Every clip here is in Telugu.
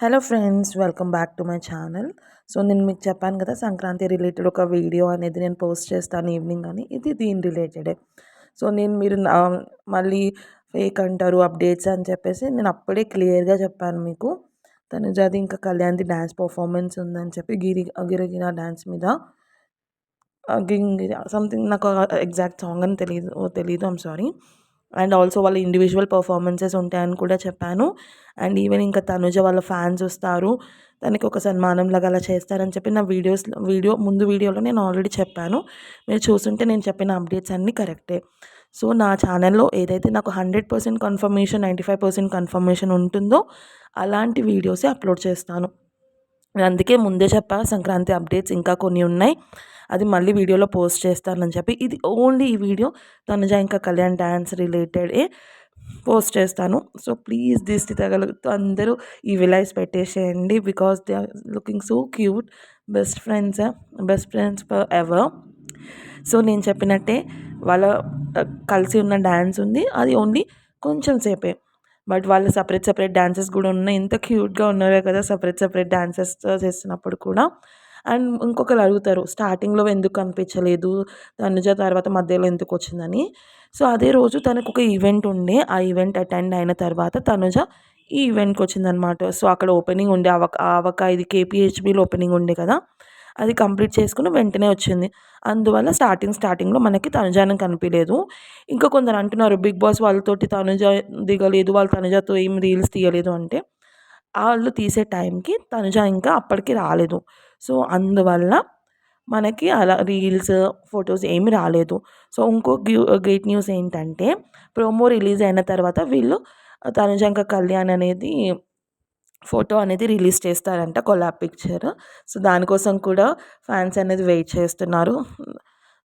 Hello friends, welcome back to my channel. So నేను మీకు చెప్పాను కదా, సంక్రాంతి రిలేటెడ్ ఒక వీడియో అనేది నేను పోస్ట్ చేస్తాను ఈవినింగ్ అని. ఇది దీని రిలేటెడే. సో మీరు మళ్ళీ ఫేక్ అంటారు అప్డేట్స్ అని చెప్పేసి నేను అప్పుడే క్లియర్గా చెప్పాను మీకు. తనుజాది ఇంకా కళ్యాణ్ది డ్యాన్స్ పర్ఫార్మెన్స్ ఉందని చెప్పి గిరిగిన డ్యాన్స్ మీద గింగిరి సంథింగ్, నాకు ఎగ్జాక్ట్ సాంగ్ అని తెలీదు, ఐమ్ సారీ. అండ్ ఆల్సో వాళ్ళ ఇండివిజువల్ పర్ఫార్మెన్సెస్ ఉంటాయని కూడా చెప్పాను. అండ్ ఈవెన్ ఇంకా తనుజ వాళ్ళ ఫ్యాన్స్ వస్తారు, దానికి ఒక సన్మానం లాగా అలా చేస్తారని చెప్పి నా ముందు వీడియోలో నేను ఆల్రెడీ చెప్పాను. మీరు చూస్తుంటే నేను చెప్పిన అప్డేట్స్ అన్నీ కరెక్టే. సో నా ఛానల్లో ఏదైతే నాకు 100% కన్ఫర్మేషన్, 95% కన్ఫర్మేషన్ ఉంటుందో అలాంటి వీడియోసే అప్లోడ్ చేస్తాను. అందుకే ముందే చెప్పా, సంక్రాంతి అప్డేట్స్ ఇంకా కొన్ని ఉన్నాయి, అది మళ్ళీ వీడియోలో పోస్ట్ చేస్తానని చెప్పి. ఇది ఓన్లీ ఈ వీడియో తనుజ ఇంకా కళ్యాణ్ డ్యాన్స్ రిలేటెడే పోస్ట్ చేస్తాను. సో ప్లీజ్ దిష్టి తగలతో అందరూ ఈ విలైస్ పెట్టేసేయండి, because they are looking so cute. Best friends forever. So నేను చెప్పినట్టే వాళ్ళ కలిసి ఉన్న డ్యాన్స్ ఉంది, అది ఓన్లీ కొంచెం సేపే. బట్ వాళ్ళు సపరేట్ డాన్సెస్ కూడా ఉన్నాయి. ఎంత క్యూట్గా ఉన్నారో కదా సపరేట్ డాన్సెస్ చేస్తున్నప్పుడు కూడా. అండ్ ఇంకొకరు అడుగుతారు, స్టార్టింగ్లో ఎందుకు కనిపించలేదు తనుజ, తర్వాత మధ్యలో ఎందుకు వచ్చిందని. సో అదే రోజు తనకు ఒక ఈవెంట్ ఉండే, ఆ ఈవెంట్ అటెండ్ అయిన తర్వాత తనుజ ఈ ఈవెంట్కి వచ్చిందనమాట. సో అక్కడ ఓపెనింగ్ ఉండే ఇది కేపీహెచ్బీలో ఓపెనింగ్ ఉండే కదా, అది కంప్లీట్ చేసుకుని వెంటనే వచ్చింది. అందువల్ల స్టార్టింగ్లో మనకి తనుజాని కనిపించలేదు. ఇంకా కొందరు అంటున్నారు, బిగ్ బాస్ వాళ్ళతోటి తనుజ దిగలేదు, వాళ్ళు తనుజతో ఏం రీల్స్ తీయలేదు అంటే, వాళ్ళు తీసే టైంకి తనుజ ఇంకా అప్పటికి రాలేదు. సో అందువల్ల మనకి అలా రీల్స్, ఫొటోస్ ఏమి రాలేదు. సో ఇంకో గ్రేట్ న్యూస్ ఏంటంటే, ప్రోమో రిలీజ్ అయిన తర్వాత వీళ్ళు తనుజ ఇంకా కళ్యాణ్ అనేది ఫోటో అనేది రిలీజ్ చేస్తారంట, కొలాబ్ పిక్చర్. సో దానికోసం కూడా ఫ్యాన్స్ అనేది వెయిట్ చేస్తున్నారు.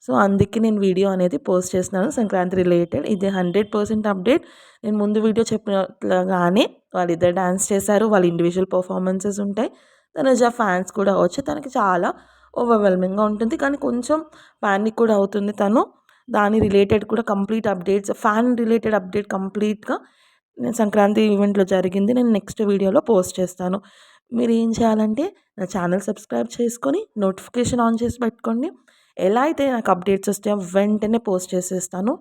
సో అందుకే నేను వీడియో అనేది పోస్ట్ చేస్తున్నాను సంక్రాంతి రిలేటెడ్. ఇది 100% అప్డేట్. నేను ముందు వీడియో చెప్పినట్లుగానే వాళ్ళిద్దరు డ్యాన్స్ చేశారు, వాళ్ళ ఇండివిజువల్ పర్ఫార్మెన్సెస్ ఉంటాయి. తనుజ ఫ్యాన్స్ కూడా వచ్చి తనకి చాలా ఓవర్వెల్మింగ్గా ఉంటుంది, కానీ కొంచెం ప్యానిక్ కూడా అవుతుంది తను. దాని రిలేటెడ్ కూడా complete updates, fan related update కంప్లీట్గా నేను సంక్రాంతి ఈవెంట్లో జరిగింది నేను నెక్స్ట్ వీడియోలో పోస్ట్ చేస్తాను. మీరు ఏం చేయాలంటే నా ఛానల్ సబ్స్క్రైబ్ చేసుకొని నోటిఫికేషన్ ఆన్ చేసి పెట్టుకోండి. ఎలా అయితే నాకు అప్డేట్స్ వస్తాయో వెంటనే పోస్ట్ చేసేస్తాను.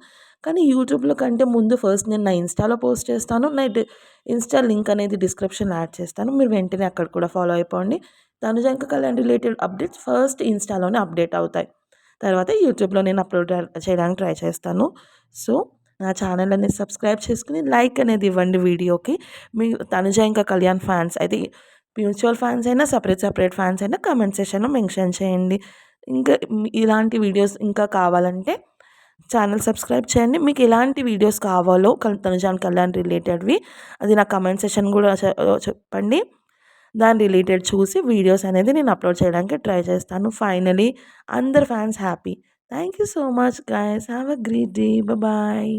కానీ యూట్యూబ్లో కంటే ముందు ఫస్ట్ నేను నా ఇన్స్టాలో పోస్ట్ చేస్తాను. ఇన్స్టా లింక్ అనేది డిస్క్రిప్షన్లో యాడ్ చేస్తాను, మీరు వెంటనే అక్కడ కూడా ఫాలో అయిపోండి. తనుజ ఇంకా కళ్యాణ్ రిలేటెడ్ అప్డేట్స్ ఫస్ట్ ఇన్స్టాలోనే అప్డేట్ అవుతాయి, తర్వాత యూట్యూబ్లో నేను అప్లోడ్ చేయడానికి ట్రై చేస్తాను. సో నా ఛానల్ అనేది సబ్స్క్రైబ్ చేసుకుని లైక్ అనేది ఇవ్వండి వీడియోకి. మీ తనుజ ఇంకా కళ్యాణ్ ఫ్యాన్స్ అయితే, మ్యూచువల్ ఫ్యాన్స్ అయినా సపరేట్ ఫ్యాన్స్ అయినా కామెంట్ సెక్షన్లో మెన్షన్ చేయండి. ఇంకా ఇలాంటి వీడియోస్ ఇంకా కావాలంటే ఛానల్ సబ్స్క్రైబ్ చేయండి. మీకు ఎలాంటి వీడియోస్ కావాలో తనుజ అండ్ కళ్యాణ్ రిలేటెడ్వి, అది నా కమెంట్ సెషన్ కూడా చెప్పండి. దాని రిలేటెడ్ చూసి వీడియోస్ అనేది నేను అప్లోడ్ చేయడానికి ట్రై చేస్తాను. ఫైనలీ అందరు fans happy. Thank you so much guys. Have a great day. Bye.